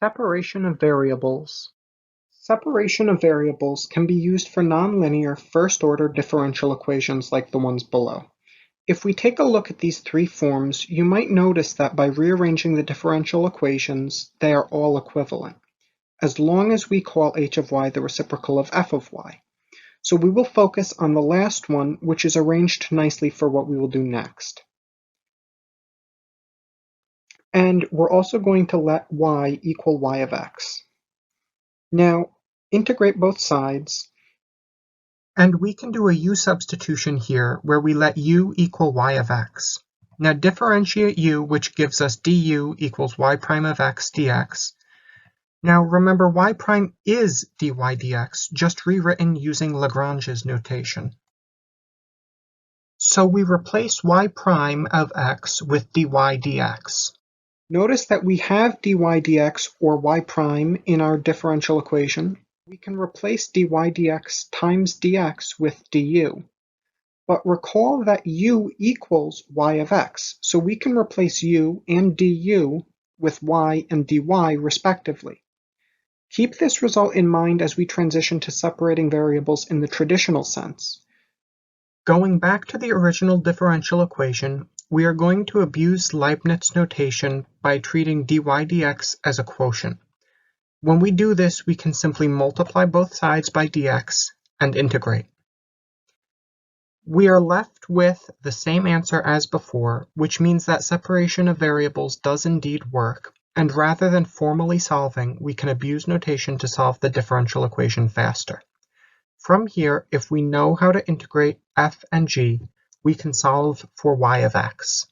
Separation of variables. Separation of variables can be used for nonlinear first-order differential equations like the ones below. If we take a look at these three forms, you might notice that by rearranging the differential equations, they are all equivalent, as long as we call h of y the reciprocal of f of y. So we will focus on the last one, which is arranged nicely for what we will do next. And we're also going to let y equal y of x. Now, integrate both sides, and we can do a u substitution here where we let u equal y of x. Now differentiate u, which gives us du equals y prime of x dx. Now remember, y prime is dy dx, just rewritten using Lagrange's notation. So we replace y prime of x with dy dx. Notice that we have dy dx or y prime in our differential equation. We can replace dy dx times dx with du. But recall that u equals y of x, so we can replace u and du with y and dy respectively. Keep this result in mind as we transition to separating variables in the traditional sense. Going back to the original differential equation, we are going to abuse Leibniz notation by treating dy dx as a quotient. When we do this, we can simply multiply both sides by dx and integrate. We are left with the same answer as before, which means that separation of variables does indeed work, and rather than formally solving, we can abuse notation to solve the differential equation faster. From here, if we know how to integrate f and g, we can solve for y of x.